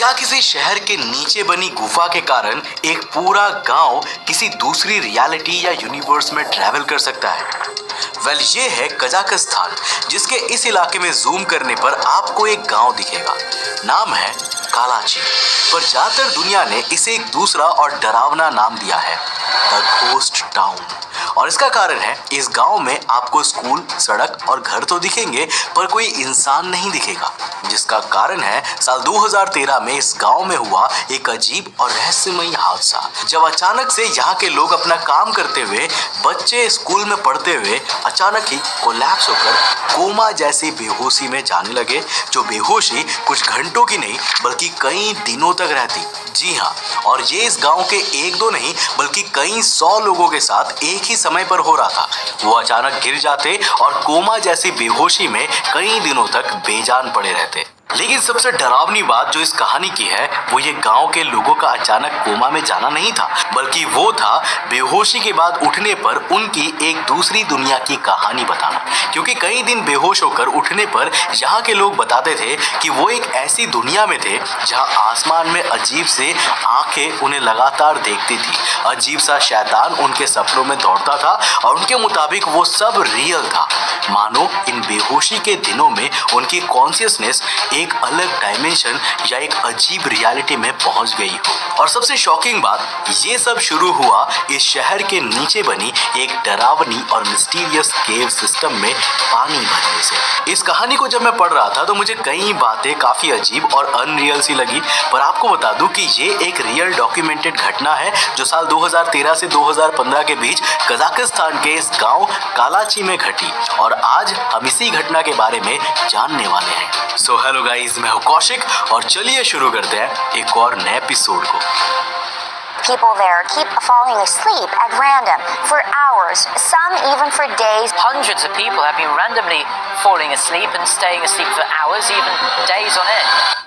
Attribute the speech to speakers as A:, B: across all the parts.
A: क्या किसी शहर के नीचे बनी गुफा के कारण एक पूरा गांव किसी दूसरी रियलिटी या यूनिवर्स में ट्रैवल कर सकता है? ये है कजाकिस्तान, जिसके इस इलाके में जूम करने पर आपको एक गांव दिखेगा। नाम है कालाची, पर ज्यादातर दुनिया ने इसे एक दूसरा और डरावना नाम दिया है, द घोस्ट टाउन। और इसका कारण है, इस गांव में आपको स्कूल, सड़क और घर तो दिखेंगे, पर कोई इंसान नहीं दिखेगा। जिसका कारण है साल 2013 में इस गांव में हुआ एक अजीब और रहस्यमयी हादसा, जब अचानक से यहाँ के लोग अपना काम करते हुए, बच्चे स्कूल में पढ़ते हुए अचानक ही कोलैप्स होकर कोमा जैसी बेहोशी में जाने लगे, जो बेहोशी कुछ घंटों की नहीं बल्कि कई दिनों तक रहती। जी हाँ, और ये इस गांव के एक दो नहीं बल्कि कई 100 लोगों के साथ एक ही समय पर हो रहा था। वो अचानक गिर जाते और कोमा जैसी बेहोशी में कई दिनों तक बेजान पड़े रहते। लेकिन सबसे डरावनी बात जो इस कहानी की है, वो ये गांव के लोगों का अचानक कोमा में जाना नहीं था, बल्कि वो था बेहोशी के बाद उठने पर उनकी एक दूसरी दुनिया की कहानी बताना। क्योंकि कई दिन बेहोश होकर उठने पर यहाँ के लोग बताते थे कि वो एक ऐसी दुनिया में थे जहाँ आसमान में अजीब से आंखें उन्हें लगातार देखती थी, अजीब सा शैतान उनके सपनों में दौड़ता था और उनके मुताबिक वो सब रियल था। मानो इन बेहोशी के दिनों में उनकी कॉन्शियसनेस एक अलग डायमेंशन या एक अजीब रियलिटी में पहुंच गई हो। और सबसे शॉकिंग बात, ये सब शुरू हुआ इस शहर के नीचे बनी एक डरावनी और मिस्टीरियस केव सिस्टम में पानी भरने से। इस कहानी को जब मैं पढ़ रहा था तो मुझे कई बातें काफी अजीब और अनरियल सी लगी, पर आपको बता दूं कि ये एक रियल डॉक्यूमेंटेड घटना है जो साल 2013 से 2015 के बीच कजाकिस्तान के इस गांव कालाची में घटी, और आज हम इसी घटना के बारे में जानने वाले हैं। सो हेलो गाइस, मैं हूं कौशिक और चलिए शुरू करते हैं एक और नए एपिसोड को।
B: People there keep falling asleep at random for hours, some even for days.
C: Hundreds of people have been randomly falling asleep and staying asleep for hours, even days on end.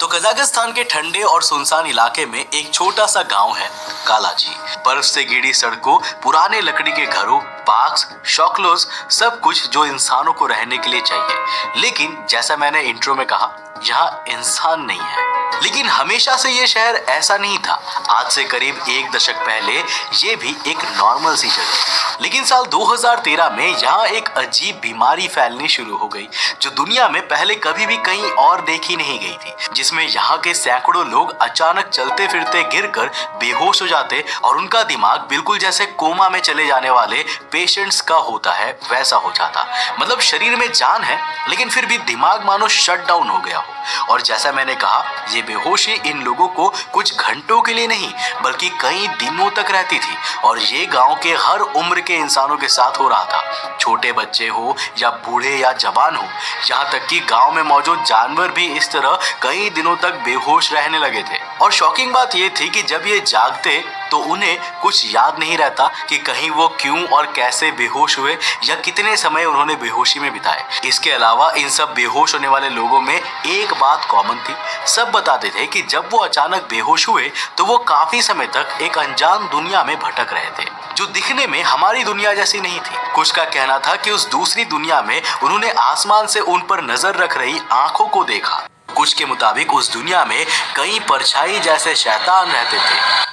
A: तो Kazakhstan के ठंडे और सुनसान इलाके में एक छोटा सा गांव है कालाची। बर्फ से घिरी सड़कों, पुराने लकड़ी के घरों, पार्क्स, शॉकलोज, सब कुछ जो इंसानों को रहने के लिए चाहिए। लेकिन जैसा मैंने इंट्रो में कहा, यहाँ इंसान नहीं है। लेकिन हमेशा से ये शहर ऐसा नहीं था। आज से करीब एक दशक पहले ये भी एक नॉर्मल सी जगह, लेकिन साल 2013 में यहाँ एक अजीब बीमारी फैलनी शुरू हो गई, जो दुनिया में पहले कभी भी कहीं और देखी नहीं गई थी, जिसमें यहाँ के सैकड़ों लोग अचानक चलते फिरते गिरकर बेहोश हो जाते और उनका दिमाग बिल्कुल जैसे कोमा में चले जाने वाले पेशेंट्स का होता है वैसा हो जाता। मतलब शरीर में जान है लेकिन फिर भी दिमाग मानो शट डाउन हो गया हो। और जैसा मैंने कहा, ये बेहोशी इन लोगों को कुछ घंटों के लिए नहीं बल्कि कई दिनों तक रहती थी, और ये गांव के हर उम्र के इंसानों के साथ हो रहा था। छोटे बच्चे हो या बूढ़े या जवान हो, यहाँ तक कि गांव में मौजूद जानवर भी इस तरह कई दिनों तक बेहोश रहने लगे थे। और शॉकिंग बात ये थी कि जब ये जागते तो उन्हें कुछ याद नहीं रहता कि कहीं वो क्यों और कैसे बेहोश हुए या कितने समय उन्होंने बेहोशी में बिताए। इसके अलावा इन सब बेहोश होने वाले लोगों में एक बात कॉमन थी, सब बताते थे कि जब वो अचानक बेहोश हुए तो वो काफी समय तक एक अनजान दुनिया में भटक रहे थे, जो दिखने में हमारी दुनिया जैसी नहीं थी। कुछ का कहना था कि उस दूसरी दुनिया में उन्होंने आसमान से उन पर नजर रख रही आंखों को देखा। कुछ के मुताबिक उस दुनिया में कई परछाई जैसे शैतान रहते थे।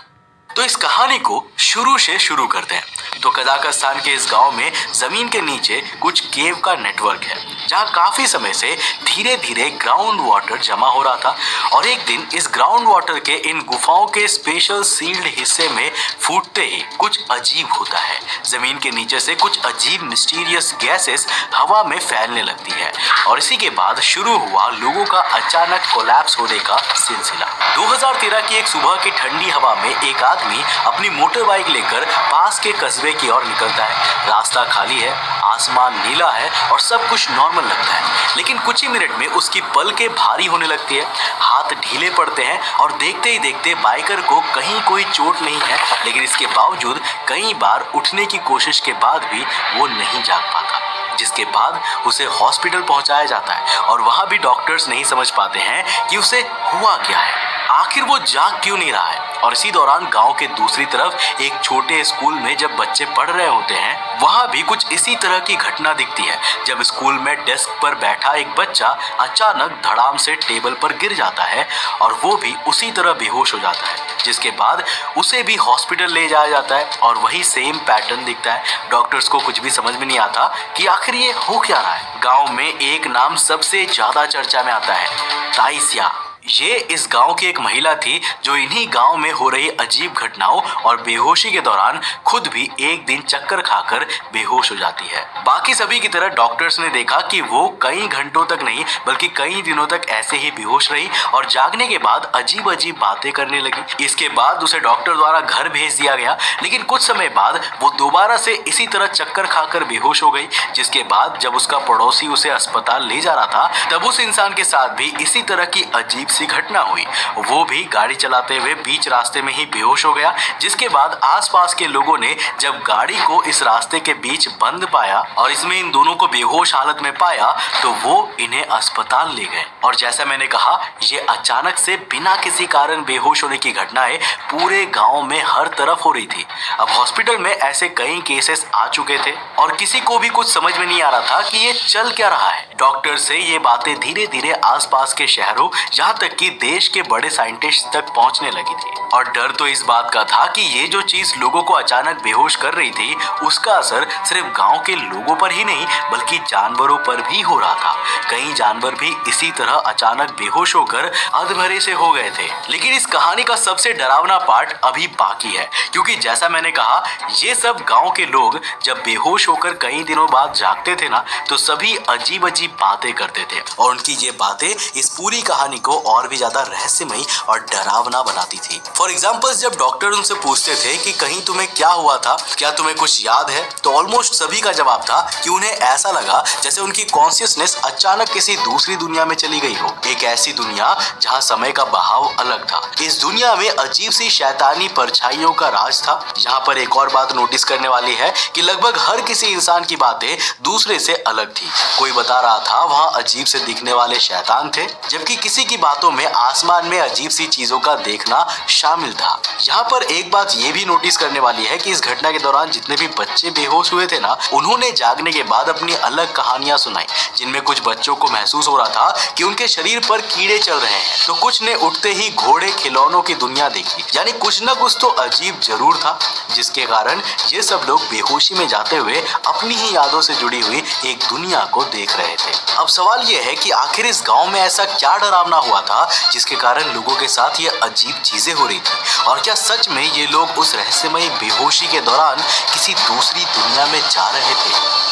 A: तो इस कहानी को शुरू से शुरू करते हैं। तो कजाकिस्तान के इस गांव में जमीन के नीचे कुछ केव का नेटवर्क है, जहां काफी समय से धीरे धीरे ग्राउंड वाटर जमा हो रहा था। और एक दिन इस ग्राउंड वाटर के इन गुफाओं के स्पेशल सील्ड हिस्से में फूटते ही कुछ अजीब होता है। जमीन के नीचे से कुछ अजीब मिस्टीरियस गैसेस हवा में फैलने लगती है, और इसी के बाद शुरू हुआ लोगों का अचानक कोलैप्स होने का सिलसिला। 2013 की एक सुबह की ठंडी हवा में एक आदमी अपनी मोटर बाइक लेकर पास के कस्बे की ओर निकलता है। रास्ता खाली है, आसमान नीला है और सब कुछ नॉर्मल लगता है। लेकिन कुछ ही मिनट में उसकी पलकें भारी होने लगती है, हाथ ढीले पड़ते हैं और देखते ही देखते बाइकर को कहीं कोई चोट नहीं है। लेकिन इसके बावजूद कई बार उठने की कोशिश के बाद भी वो नहीं जाग पाता, जिसके बाद उसे हॉस्पिटल पहुंचाया जाता है और वहां भी डॉक्टर्स नहीं समझ पाते हैं कि उसे हुआ क्या है। आखिर वो जाग क्यों नहीं रहा है। और इसी दौरान गांव के दूसरी तरफ एक छोटे स्कूल में जब बच्चे पढ़ रहे होते हैं, वहां भी कुछ इसी तरह की घटना दिखती है। जब स्कूल में डेस्क पर बैठा एक बच्चा अचानक धड़ाम से टेबल पर गिर जाता है और वो भी उसी तरह बेहोश हो जाता है, जिसके बाद उसे भी हॉस्पिटल ले जाया जाता है और वही सेम पैटर्न दिखता है। डॉक्टर्स को कुछ भी समझ में नहीं आता कि आखिर ये हो क्या रहा है। गांव में एक नाम सबसे ज्यादा चर्चा में आता है, ताइसिया। ये इस गांव की एक महिला थी जो इन्हीं गांव में हो रही अजीब घटनाओं और बेहोशी के दौरान खुद भी एक दिन चक्कर खाकर बेहोश हो जाती है। बाकी सभी की तरह डॉक्टर्स ने देखा कि वो कई घंटों तक नहीं बल्कि कई दिनों तक ऐसे ही बेहोश रही और जागने के बाद अजीब अजीब बातें करने लगी। इसके बाद उसे डॉक्टर द्वारा घर भेज दिया गया, लेकिन कुछ समय बाद वो दोबारा से इसी तरह चक्कर खाकर बेहोश हो गई। जिसके बाद जब उसका पड़ोसी उसे अस्पताल ले जा रहा था, तब उस इंसान के साथ भी इसी तरह की अजीब सी घटना हुई। वो भी गाड़ी चलाते हुए बीच रास्ते में ही बेहोश हो गया। जिसके बाद आसपास के लोगों ने जब गाड़ी को इस रास्ते के बीच बंद पाया और इसमें इन दोनों को बेहोश हालत में पाया, तो वो इन्हें अस्पताल ले गए। और जैसा मैंने कहा, ये अचानक से बिना किसी कारण बेहोश होने की घटनाएं पूरे गांव में हर तरफ हो रही थी। अब हॉस्पिटल में ऐसे कई केसेस आ चुके थे और किसी को भी कुछ समझ में नहीं आ रहा था कि ये चल क्या रहा है। डॉक्टर से ये बातें धीरे धीरे आसपास के शहरों, यहाँ तक कि देश के बड़े साइंटिस्ट तक पहुंचने लगी थी। और डर तो इस बात का था कि ये जो चीज लोगों को अचानक बेहोश कर रही थी, उसका असर सिर्फ गांव के लोगों पर ही नहीं बल्कि जानवरों पर भी हो रहा था। कई जानवर भी इसी तरह अचानक बेहोश होकर अधमरे से हो गए थे। लेकिन इस कहानी का सबसे डरावना पार्ट अभी बाकी है, क्योंकि जैसा मैंने कहा, ये सब गांव के लोग जब बेहोश होकर कई दिनों बाद जागते थे ना, तो सभी अजीब अजीब बातें करते थे और उनकी ये बातें इस पूरी कहानी को और भी ज्यादा रहस्यमयी और डरावना बनाती थी। फॉर एग्जाम्पल, जब डॉक्टर उनसे पूछते थे कि कहीं तुम्हें क्या हुआ था, क्या तुम्हें कुछ याद है, तो ऑलमोस्ट सभी का जवाब था कि उन्हें ऐसा लगा जैसे उनकी कॉन्शियसनेस अचानक किसी दूसरी दुनिया में चली गई हो। एक ऐसी दुनिया जहाँ समय का बहाव अलग था। इस दुनिया में अजीब सी शैतानी परछाइयों का राज था। यहाँ पर एक और बात नोटिस करने वाली है कि लगभग हर किसी इंसान की बातें दूसरे से अलग थी। कोई बता रहा था वहाँ अजीब से दिखने वाले शैतान थे, जबकि किसी की बातों में आसमान में अजीब सी चीजों का देखना शामिल था। यहाँ पर एक बात ये भी नोटिस करने वाली है कि इस घटना के दौरान जितने भी बच्चे बेहोश हुए थे ना, उन्होंने जागने के बाद अपनी अलग कहानियां सुनाई, जिनमें कुछ बच्चों को महसूस हो रहा था कि उनके शरीर पर कीड़े चल रहे हैं, तो कुछ ने उठते ही घोड़े खिलौनों की दुनिया देखी। यानी कुछ न कुछ तो अजीब जरूर था, जिसके कारण ये सब लोग बेहोशी में जाते हुए अपनी ही यादों से जुड़ी हुई एक दुनिया को देख रहे थे। अब सवाल ये है कि आखिर इस गांव में ऐसा क्या डरावना हुआ था जिसके कारण लोगों के साथ ये अजीब चीजें हो रही थी, और क्या सच में ये लोग उस रहस्यमयी बेहोशी के दौरान किसी दूसरी दुनिया में जा रहे थे।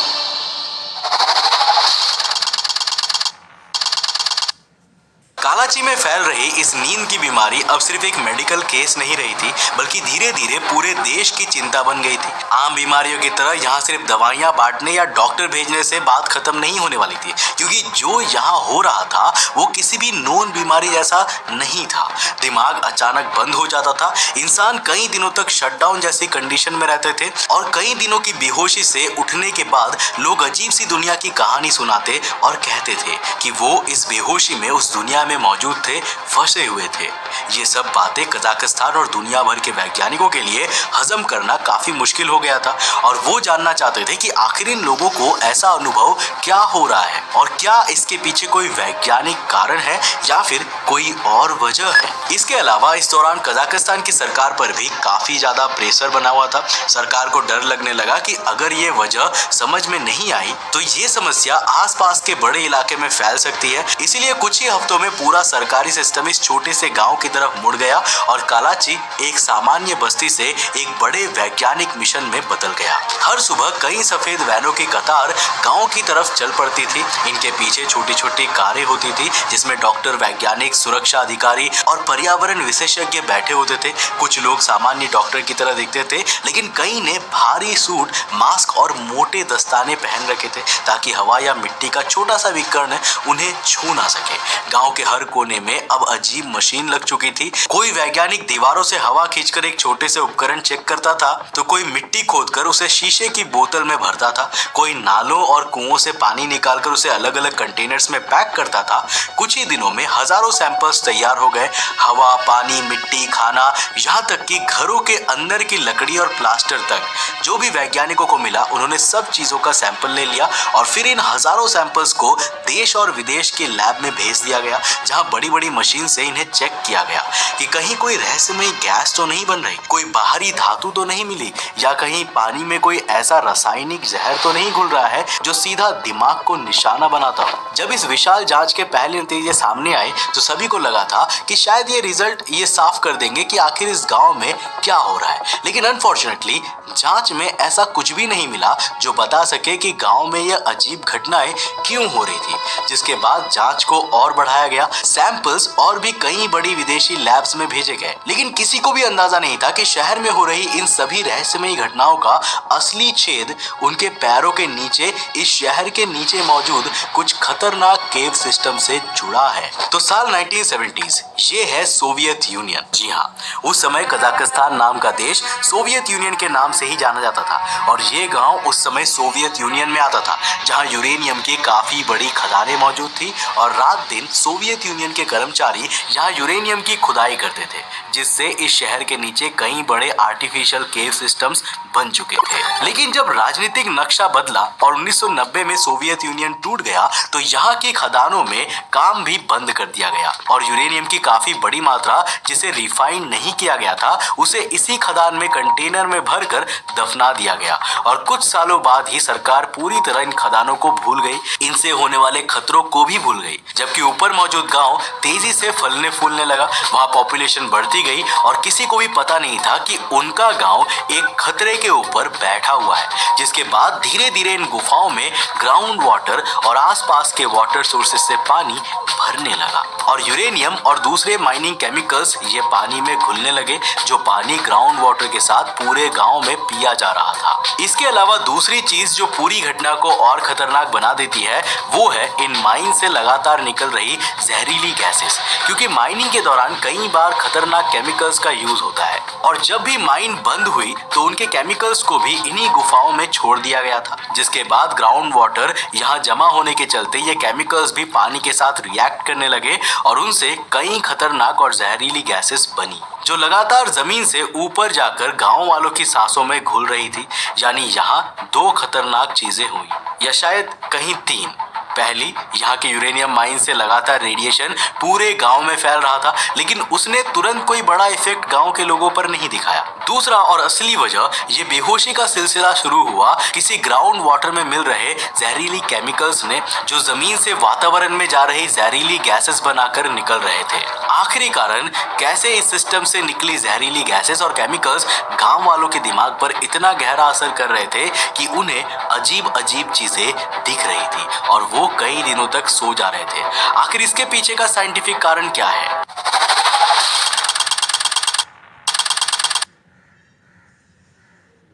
A: कराची में फैल रही इस नींद की बीमारी अब सिर्फ एक मेडिकल केस नहीं रही थी, बल्कि धीरे धीरे पूरे देश की चिंता बन गई थी। आम बीमारियों की तरह यहाँ सिर्फ दवाइयाँ बांटने या डॉक्टर भेजने से बात खत्म नहीं होने वाली थी, क्योंकि जो यहाँ हो रहा था वो किसी भी नोन बीमारी जैसा नहीं था। दिमाग अचानक बंद हो जाता था, इंसान कई दिनों तक शटडाउन जैसी कंडीशन में रहते थे, और कई दिनों की बेहोशी से उठने के बाद लोग अजीब सी दुनिया की कहानी सुनाते और कहते थे कि वो इस बेहोशी में उस दुनिया में मौजूद थे, फंसे हुए थे। ये सब बातें कजाकिस्तान और दुनिया भर के वैज्ञानिकों के लिए हजम करना काफी मुश्किल हो गया था, और वो जानना चाहते थे कि आखिर इन लोगों को ऐसा अनुभव क्या हो रहा है और क्या इसके पीछे कोई वैज्ञानिक कारण है या फिर कोई और वजह है। इसके अलावा इस दौरान कजाकिस्तान की सरकार पर भी काफी ज्यादा प्रेशर बना हुआ था। सरकार को डर लगने लगा कि अगर ये वजह समझ में नहीं आई तो ये समस्या आसपास के बड़े इलाके में फैल सकती है। इसीलिए कुछ ही हफ्तों में पूरा सरकारी सिस्टम इस छोटे से गांव की तरफ मुड़ गया और कराची एक सामान्य बस्ती से एक बड़े वैज्ञानिक मिशन में बदल गया। हर सुबह कई सफेद वैनों की कतार गांव की तरफ चल पड़ती थी। इनके पीछे छोटी छोटी कारें होती थी जिसमें डॉक्टर, वैज्ञानिक, सुरक्षा अधिकारी और पर्यावरण विशेषज्ञ बैठे होते थे। कुछ लोग सामान्य डॉक्टर की तरह दिखते थे, लेकिन कई ने भारी सूट, मास्क और मोटे दस्ताने पहन रखे थे ताकि हवा या मिट्टी का छोटा सा भी कण उन्हें छू ना सके। गांव के हर कोने में अब अजीब मशीन लग चुकी थी। कोई वैज्ञानिक दीवारों से हवा खींचकर एक छोटे से उपकरण चेक करता था, तो कोई मिट्टी खोदकर उसे शीशे की बोतल में भरता था, कोई नालों और कुओं से पानी निकालकर उसे अलग अलग कंटेनर्स में पैक करता था। कुछ ही दिनों में हजारों सैंपल्स तैयार हो गए। हवा, पानी, मिट्टी, खाना, यहाँ तक कि घरों के अंदर की लकड़ी और प्लास्टर तक। जो भी वैज्ञानिकों को मिला उन्होंने सब चीजों का सैंपल ले लिया और फिर इन हजारों सैंपल्स को देश और विदेश के लैब में भेज दिया गया, जहां बड़ी बड़ी मशीन से इन्हें चेक किया गया कि कहीं कोई रहस्यमयी गैस तो नहीं बन रही, कोई बाहरी धातु तो नहीं मिली, या कहीं पानी में कोई ऐसा रासायनिक जहर तो नहीं घुल रहा है जो सीधा दिमाग को निशाना बनाता हो। जब इस विशाल जांच के पहले नतीजे सामने आए तो सभी को लगा था कि शायद ये रिजल्ट ये साफ कर देंगे कि आखिर इस गांव में क्या हो रहा है, लेकिन अनफॉर्चुनेटली जांच में ऐसा कुछ भी नहीं मिला जो बता सके कि गांव में यह अजीब घटनाएं क्यों हो रही थी। जिसके बाद जांच को और बढ़ाया गया, सैंपल्स और भी कई बड़ी विदेशी लैब्स में भेजे गए, लेकिन किसी को भी अंदाजा नहीं था कि शहर में हो रही इन सभी रहस्यमयी घटनाओं का असली छेद उनके पैरों के नीचे, इस शहर के नीचे मौजूद कुछ खतरनाक केव सिस्टम से जुड़ा है। तो साल 1970s, ये है सोवियत यूनियन। जी हाँ, उस समय कजाकिस्तान नाम का देश सोवियत यूनियन के नाम से ही जाना जाता था और ये गांव उस समय सोवियत यूनियन में आता था, जहां यूरेनियम की काफी बड़ी खदानें मौजूद थी और रात दिन सोवियत यूनियन के कर्मचारी यहाँ यूरेनियम की खुदाई करते थे, जिससे इस शहर के नीचे कई बड़े आर्टिफिशियल केव सिस्टम्स बन चुके थे। लेकिन जब राजनीतिक नक्शा बदला और 1990 में सोवियत यूनियन टूट गया तो यहाँ की खदानों में काम भी बंद कर दिया गया और यूरेनियम की काफी बड़ी मात्रा जिसे रिफाइन नहीं किया गया था उसे इसी खदान में कंटेनर में भरकर दफना दिया गया। और कुछ सालों बाद ही सरकार पूरी तरह इन खदानों को भूल गई, इनसे होने वाले खतरों को भी भूल गई। जबकि ऊपर मौजूद गांव तेजी से फलने फूलने लगा, वहां पॉपुलेशन बढ़ती गई और किसी को भी पता नहीं था कि उनका गांव एक खतरे के ऊपर बैठा हुआ है। जिसके बाद धीरे धीरे इन गुफाओं में ग्राउंड वाटर और आसपास के वाटर सोर्सेस से पानी भरने लगा और यूरेनियम और दूसरे माइनिंग केमिकल्स ये पानी में घुलने लगे, जो पानी ग्राउंड वाटर के साथ पूरे गांव में पिया जा रहा था। इसके अलावा दूसरी चीज जो पूरी घटना को और खतरनाक बना देती है वो है इन माइन से लगातार निकल रही जहरीली गैसेस, क्योंकि माइनिंग के दौरान कई बार खतरनाक केमिकल्स का यूज होता है और जब भी माइन बंद हुई तो उनके केमिकल्स को भी इन्हीं गुफाओं में छोड़ दिया गया था। जिसके बाद ग्राउंड वाटर यहाँ जमा होने के चलते ये केमिकल्स भी पानी के साथ रिएक्ट करने लगे और उनसे कई खतरनाक और जहरीली गैसेस बनी, जो लगातार जमीन से ऊपर जाकर गांव वालों की सांसों में घुल रही थी। यानी यहाँ दो खतरनाक चीजें हुई, या शायद कहीं तीन। पहली, यहाँ के यूरेनियम माइन से लगातार रेडिएशन पूरे गांव में फैल रहा था, लेकिन उसने तुरंत कोई बड़ा इफेक्ट गांव के लोगों पर नहीं दिखाया। दूसरा और असली वजह, ये बेहोशी का सिलसिला शुरू हुआ किसी ग्राउंड वाटर में मिल रहे जहरीली केमिकल्स ने, जो जमीन से वातावरण में जा रही जहरीली गैसेस बनाकर निकल रहे थे। आखिरी कारण, कैसे इस सिस्टम से निकली जहरीली गैसेस और केमिकल्स गांव वालों के दिमाग पर इतना गहरा असर कर रहे थे कि उन्हें अजीब अजीब चीजें दिख रही थी और वो कई दिनों तक सो जा रहे थे। आखिर इसके पीछे का साइंटिफिक कारण क्या है?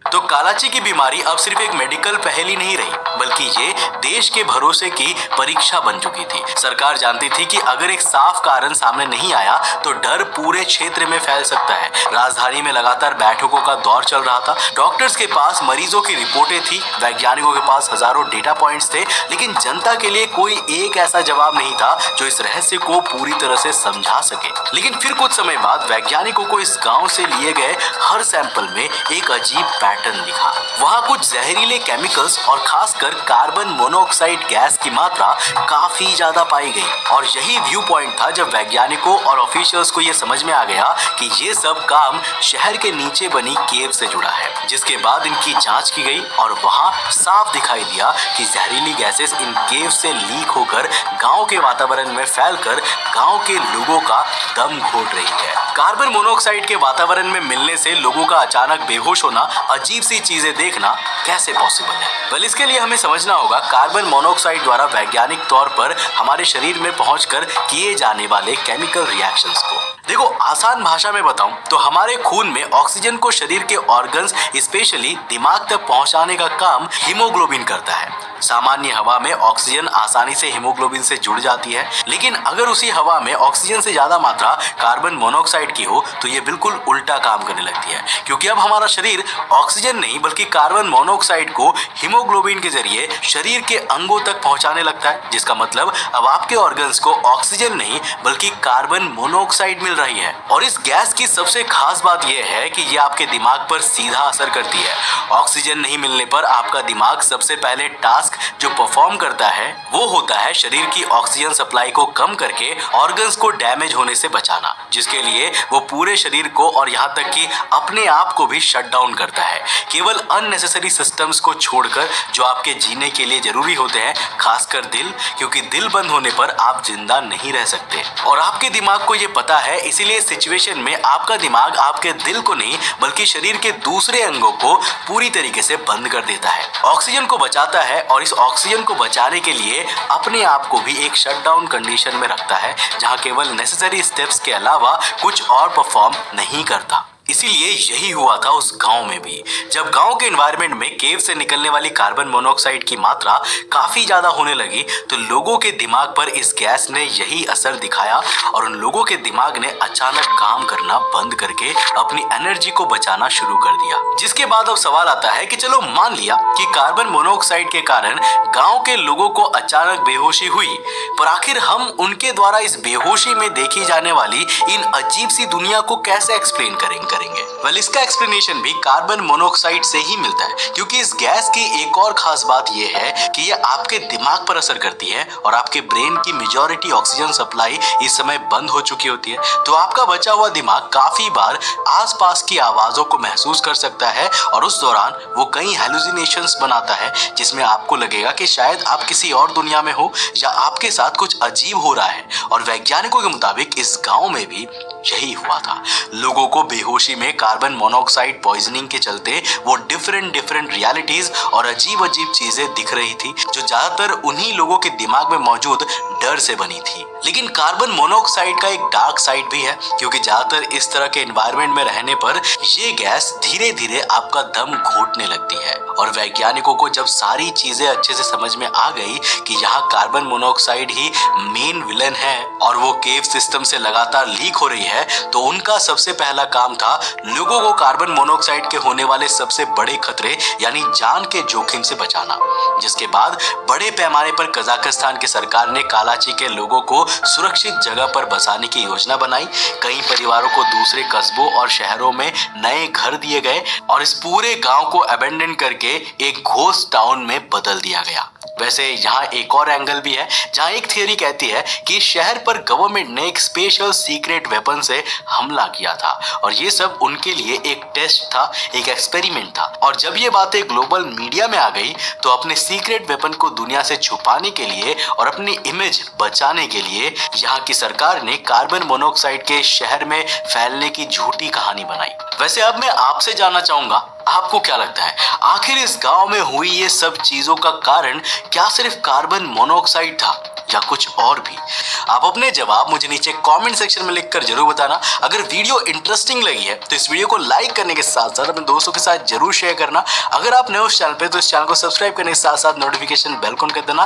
A: तो कालाची की बीमारी अब सिर्फ एक मेडिकल पहेली नहीं रही, बल्कि ये देश के भरोसे की परीक्षा बन चुकी थी। सरकार जानती थी कि अगर एक साफ कारण सामने नहीं आया तो डर पूरे क्षेत्र में फैल सकता है। राजधानी में लगातार बैठकों का दौर चल रहा था, डॉक्टर्स के पास मरीजों की रिपोर्टें थी, वैज्ञानिकों के पास हजारों डेटा पॉइंट्स थे, लेकिन जनता के लिए कोई एक ऐसा जवाब नहीं था जो इस रहस्य को पूरी तरह से समझा सके। लेकिन फिर कुछ समय बाद वैज्ञानिकों को इस गाँव से लिए गए हर सैंपल में एक अजीब पैटर्न दिखा। वहाँ कुछ जहरीले केमिकल्स और खासकर कार्बन मोनोऑक्साइड गैस की मात्रा काफी ज्यादा पाई गई और यही व्यू पॉइंट था जब वैज्ञानिकों और ऑफिशियल्स को यह समझ में आ गया कि ये सब काम शहर के नीचे बनी केव से जुड़ा है। जिसके बाद इनकी जांच की गई और वहाँ साफ दिखाई दिया कि जहरीली गैसेस इन केव से लीक होकर गाँव के वातावरण में फैलकर गाँव के लोगों का दम घोट रही है। कार्बन मोनोऑक्साइड के वातावरण में मिलने से लोगों का अचानक बेहोश होना अजीब सी चीजें देखना कैसे पॉसिबल है? वेल, इसके लिए हमें समझना होगा कार्बन मोनोऑक्साइड द्वारा वैज्ञानिक तौर पर हमारे शरीर में पहुंचकर किए जाने वाले केमिकल रिएक्शंस को। देखो, आसान भाषा में बताऊं तो हमारे खून में ऑक्सीजन को शरीर के ऑर्गन्स स्पेशली दिमाग तक पहुंचाने का काम हीमोग्लोबिन करता है। सामान्य हवा में ऑक्सीजन आसानी से हीमोग्लोबिन से जुड़ जाती है, लेकिन अगर उसी हवा में ऑक्सीजन से ज्यादा मात्रा कार्बन मोनोऑक्साइड की हो तो ये बिल्कुल उल्टा काम करने लगती है, क्योंकि अब हमारा शरीर ऑक्सीजन नहीं बल्कि कार्बन मोनोऑक्साइड को हीमोग्लोबिन के जरिए शरीर के अंगों तक पहुंचाने लगता है, जिसका मतलब अब आपके ऑर्गन्स को ऑक्सीजन नहीं बल्कि कार्बन मोनोऑक्साइड मिल रही है। और इस गैस की सबसे खास बात यह है कि ये आपके दिमाग पर सीधा असर करती है। ऑक्सीजन नहीं मिलने पर आपका दिमाग सबसे पहले टास्क जो परफॉर्म करता है वो होता है शरीर की ऑक्सीजन सप्लाई को कम करके ऑर्गन्स को डैमेज होने से बचाना, जिसके लिए वो पूरे शरीर को और यहाँ तक कि अपने आप को भी शट डाउन करता है, केवल अननेसेसरी सिस्टम्स को छोड़कर जो आपके जीने के लिए जरूरी होते हैं, खासकर दिल, क्योंकि दिल बंद होने पर आप जिंदा नहीं रह सकते। और आपके दिमाग को ये पता है, इसीलिए सिचुएशन में आपका दिमाग आपके दिल को नहीं बल्कि शरीर के दूसरे अंगों को पूरी तरीके से बंद कर देता है, ऑक्सीजन को बचाता है और इस ऑक्सीजन को बचाने के लिए अपने आप को भी एक शटडाउन कंडीशन में रखता है, जहां केवल नेसेसरी स्टेप्स के अलावा कुछ और परफॉर्म नहीं करता। इसीलिए यही हुआ था उस गांव में भी। जब गांव के एनवायरनमेंट में केव से निकलने वाली कार्बन मोनोऑक्साइड की मात्रा काफी ज्यादा होने लगी तो लोगों के दिमाग पर इस गैस ने यही असर दिखाया और उन लोगों के दिमाग ने अचानक काम करना बंद करके अपनी एनर्जी को बचाना शुरू कर दिया। जिसके बाद अब सवाल आता है कि चलो मान लिया कि कार्बन मोनोऑक्साइड के कारण गाँव के लोगों को अचानक बेहोशी हुई, पर आखिर हम उनके द्वारा इस बेहोशी में देखी जाने वाली इन अजीब सी दुनिया को कैसे एक्सप्लेन करेंगे? वेल, इसका एक्सप्लेनेशन भी कार्बन मोनोऑक्साइड से ही मिलता है, क्योंकि इस गैस की एक और खास बात यह है कि यह आपके दिमाग पर असर करती है और आपके ब्रेन की मेजॉरिटी ऑक्सीजन सप्लाई इस समय बंद हो चुकी होती है, तो आपका बचा हुआ दिमाग काफी बार आसपास की आवाजों को महसूस कर सकता है और उस दौरान वो कई हेलुसिनेशंस बनाता है, जिसमें आपको लगेगा कि शायद आप किसी और दुनिया में हो या आपके साथ कुछ अजीब हो रहा है। और वैज्ञानिकों के मुताबिक इस गांव में भी यही हुआ था। लोगों को बेहोशी में कार्बन मोनोऑक्साइड पॉइजनिंग के चलते वो डिफरेंट रियलिटीज और अजीब चीजें दिख रही थी, जो ज्यादातर उन्हीं लोगों के दिमाग में मौजूद डर से बनी थी। लेकिन कार्बन मोनोऑक्साइड का एक डार्क साइड भी है, क्योंकि ज्यादातर इस तरह के एनवायरनमेंट में रहने पर ये गैस धीरे धीरे आपका दम घोटने लगती है। और वैज्ञानिकों को जब सारी चीजें अच्छे से समझ में आ गई कि यहाँ कार्बन मोनोऑक्साइड ही मेन विलन है और वो केव सिस्टम से लगातार लीक हो रही है, तो उनका सबसे पहला काम था लोगों को कार्बन मोनोऑक्साइड के होने वाले सबसे बड़े खतरे यानी जान के जोखिम से बचाना। जिसके बाद बड़े पैमाने पर कजाकिस्तान की सरकार ने कालाची के लोगों को सुरक्षित जगह पर बसाने की योजना बनाई। कई परिवारों को दूसरे कस्बों और शहरों में नए घर दिए गए और इस पूरे गांव को अबेंडन करके एक घोस्ट टाउन में बदल दिया गया। वैसे यहाँ एक और एंगल भी है, जहाँ एक थियरी कहती है कि शहर पर गवर्नमेंट ने एक स्पेशल सीक्रेट वेपन से हमला किया था और ये सब उनके लिए एक टेस्ट था, एक एक्सपेरिमेंट था। और जब ये बातें ग्लोबल मीडिया में आ गई तो अपने सीक्रेट वेपन को दुनिया से छुपाने के लिए और अपनी इमेज बचाने के लिए यहाँ की सरकार ने कार्बन मोनोऑक्साइड के शहर में फैलने की झूठी कहानी बनाई। वैसे अब मैं आपसे जानना चाहूंगा, आपको क्या लगता है आखिर इस गांव में हुई ये सब चीजों का कारण क्या सिर्फ कार्बन मोनोऑक्साइड था या कुछ और भी? आप अपने जवाब मुझे नीचे कमेंट सेक्शन में लिखकर जरूर बताना। अगर वीडियो इंटरेस्टिंग लगी है तो इस वीडियो को लाइक करने के साथ साथ अपने दोस्तों के साथ जरूर शेयर करना। अगर आप नए उस चैनल पे तो इस चैनल को सब्सक्राइब करने के साथ साथ नोटिफिकेशन बेल ऑन कर देना